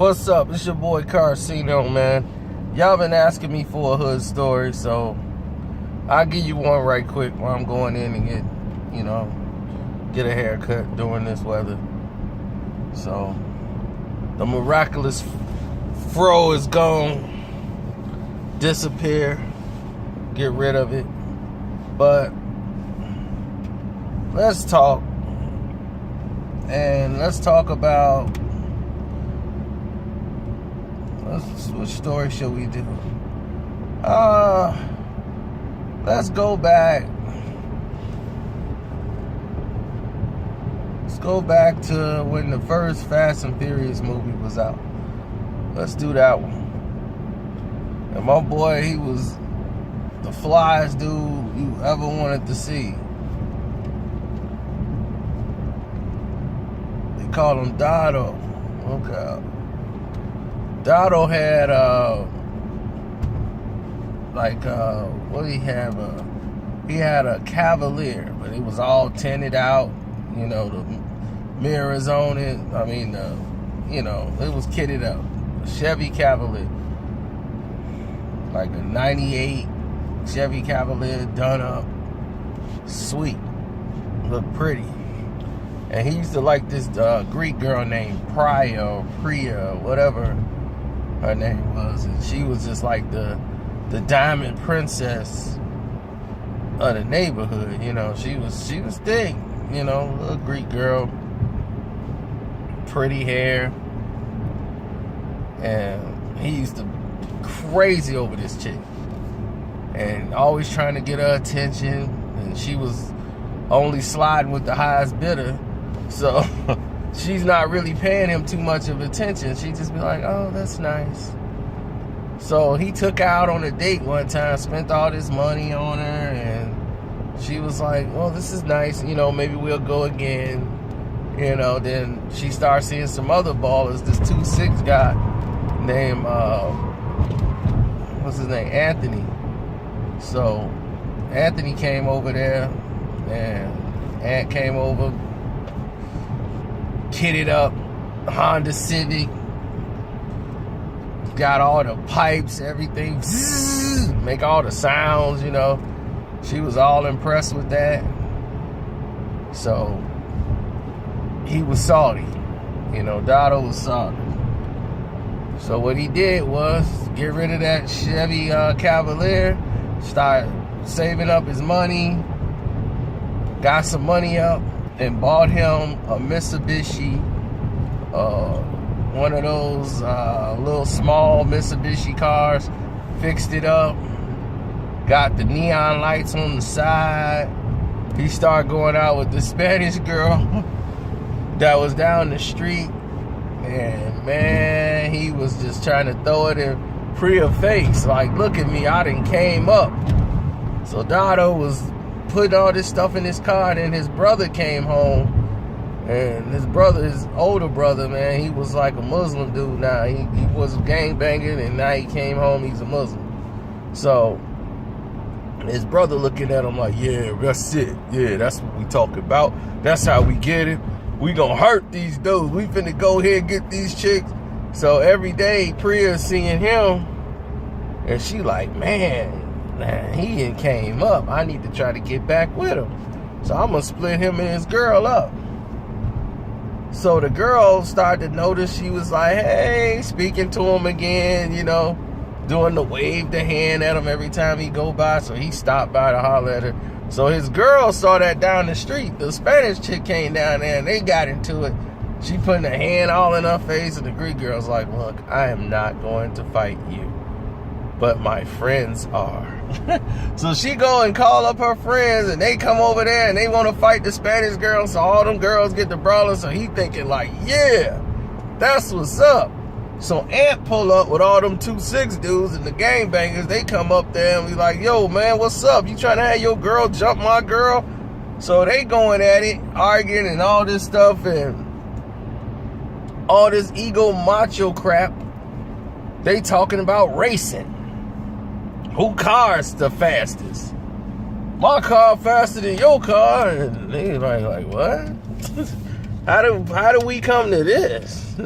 What's up? It's your boy Karceno, man. Y'all been asking me for a hood story, so I'll give you one right quick while I'm going in and get a haircut during this weather. So, the miraculous fro is gone. Disappear. Get rid of it. But, let's talk. And let's talk about, what story should we do? Let's go back. Let's go back to when the first Fast and Furious movie was out. Let's do that one. And my boy, he was the flyest dude you ever wanted to see. They called him Dotto. Okay. Dotto had, what did he have? He had a Cavalier, but it was all tinted out. You know, the mirrors on it. I mean, it was kitted up. A Chevy Cavalier. Like a 98 Chevy Cavalier done up. Sweet. Looked pretty. And he used to like this Greek girl named Priya, whatever her name was, and she was just like the diamond princess of the neighborhood. You know, she was thick, little Greek girl, pretty hair, and he used to crazy over this chick and always trying to get her attention, and she was only sliding with the highest bidder, so she's not really paying him too much of attention. She just be like, oh, that's nice. So he took her out on a date one time, spent all this money on her, and she was like, well, this is nice, maybe we'll go again. Then she started seeing some other ballers, this 2'6" guy named, what's his name, Anthony. So Anthony came over there, and Ant came over, kitted up, Honda Civic, got all the pipes, everything, make all the sounds, She was all impressed with that. So he was salty, Dotto was salty. So what he did was get rid of that Chevy Cavalier, start saving up his money, got some money up, and bought him a Mitsubishi, one of those little small Mitsubishi cars, fixed it up, got the neon lights on the side. He started going out with the Spanish girl that was down the street, and man, he was just trying to throw it in Priya's face, like, look at me, I done came up. So Dotto was putting all this stuff in his car, and then his brother came home, and his older brother, man, he was like a Muslim dude now. He was gangbanging, and now he came home, he's a Muslim. So his brother looking at him like, yeah, that's it. Yeah, that's what we talking about. That's how we get it. We gonna hurt these dudes. We finna go here and get these chicks. So every day, Priya's seeing him, and she like, man, he done came up. I need to try to get back with him. So I'm gonna split him and his girl up. So the girl started to notice, she was like, hey, speaking to him again, doing the wave the hand at him every time he go by. So he stopped by to holler at her. So his girl saw that down the street. The Spanish chick came down there and they got into it. She putting her hand all in her face, and the Greek girl's like, look, I am not going to fight you, but my friends are. So she go and call up her friends, and they come over there and they want to fight the Spanish girl. So all them girls get the brawling. So he thinking like, yeah, that's what's up. So Ant pull up with all them 2'6" dudes and the gangbangers. They come up there and we like, yo, man, what's up? You trying to have your girl jump my girl? So they going at it, arguing and all this stuff, and all this ego macho crap. They talking about racing. Who car's the fastest? My car faster than your car. And they like what? How do we come to this?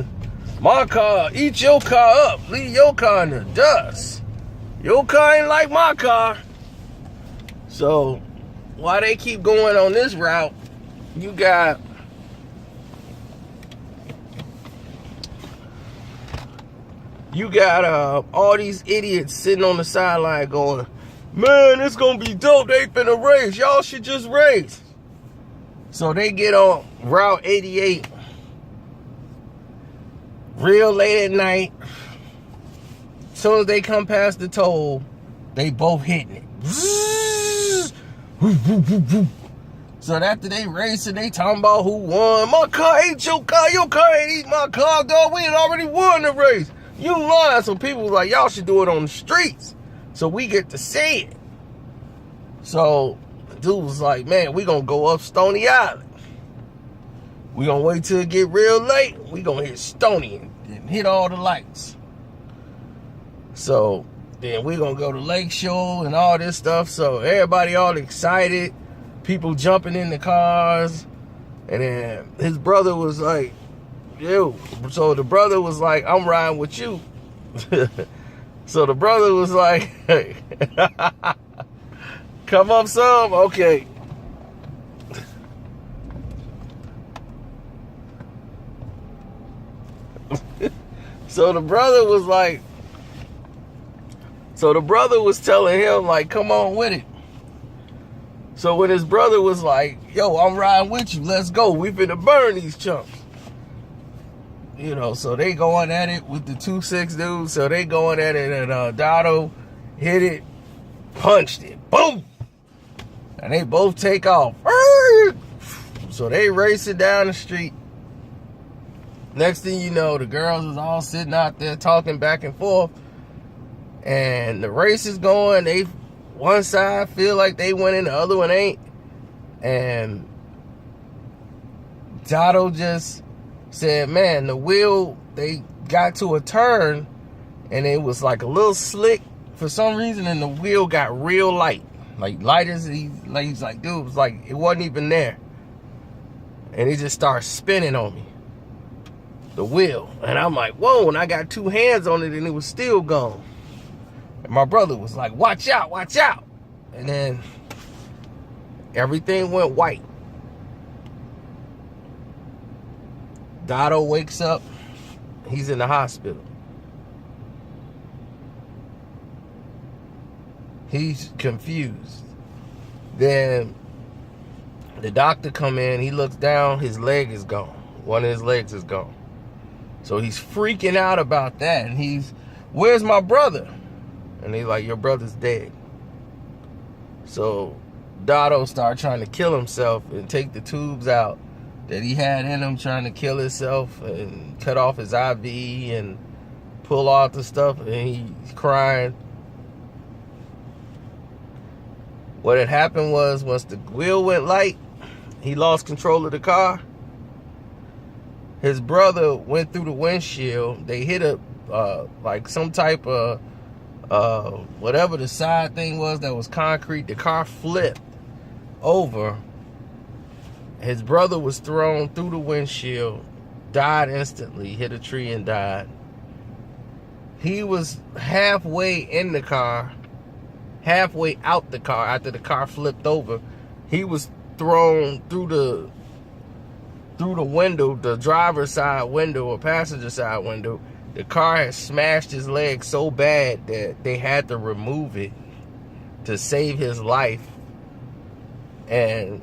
My car, eat your car up. Leave your car in the dust. Your car ain't like my car. So, while they keep going on this route, you got all these idiots sitting on the sideline going, man, it's gonna be dope. They finna race. Y'all should just race. So they get on Route 88 real late at night. As soon as they come past the toll, they both hitting it. So after they racing, they talking about who won. My car ain't your car. Your car ain't eat my car, dog. We had already won the race. You lying. So people was like, y'all should do it on the streets so we get to see it. So the dude was like, man, we gonna go up Stony Island. We gonna wait till it get real late. We gonna hit Stony and hit all the lights. So then we gonna go to Lakeshore and all this stuff. So everybody all excited. People jumping in the cars. And then his brother was like, yo. So the brother was like, I'm riding with you. So the brother was like, hey, come up some? Okay. So the brother was telling him, like, come on with it. So when his brother was like, yo, I'm riding with you, let's go. We finna burn these chumps. You know, so they going at it with the 2-6 dudes. So they going at it, and Dotto hit it, punched it, boom. And they both take off. So they racing down the street. Next thing you know, the girls was all sitting out there talking back and forth. And the race is going. One side feel like they winning, the other one ain't. And Dotto just said, man, the wheel, they got to a turn and it was like a little slick for some reason, and the wheel got real light. Like light as he's like, dude, it was like it wasn't even there. And it just started spinning on me. The wheel. And I'm like, whoa, and I got two hands on it and it was still gone. And my brother was like, watch out, watch out. And then everything went white. Dotto wakes up. He's in the hospital. He's confused. Then the doctor come in. He looks down. His leg is gone. One of his legs is gone. So he's freaking out about that. And he's, where's my brother? And he's like, your brother's dead. So Dotto started trying to kill himself and take the tubes out that he had in him, trying to kill himself, and cut off his IV and pull out the stuff, and he's crying. What had happened was, once the wheel went light, he lost control of the car. His brother went through the windshield. They hit a like some type of whatever the side thing was that was concrete. The car flipped over. His brother was thrown through the windshield, died instantly, hit a tree and died. He was halfway in the car, halfway out the car after the car flipped over. He was thrown through the window, the driver's side window or passenger side window. The car had smashed his leg so bad that they had to remove it to save his life. And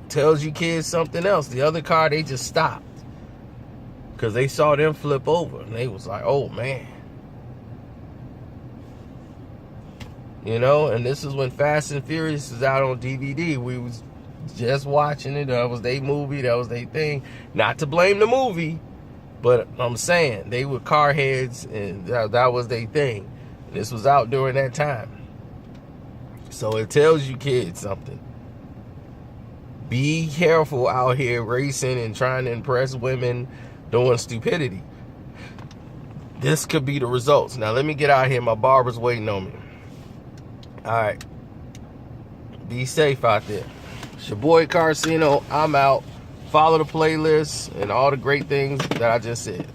tells you kids something else. The other car, they just stopped because they saw them flip over, and they was like, oh man. You know, and this is when Fast and Furious was out on DVD. We was just watching it. That was their movie. That was their thing. Not to blame the movie, but I'm saying they were car heads, and that was their thing. This was out during that time. So it tells you kids something. Be careful out here racing and trying to impress women, doing stupidity. This could be the results. Now let me get out here. My barber's waiting on me. All right. Be safe out there. It's your boy Karceno. I'm out. Follow the playlist and all the great things that I just said.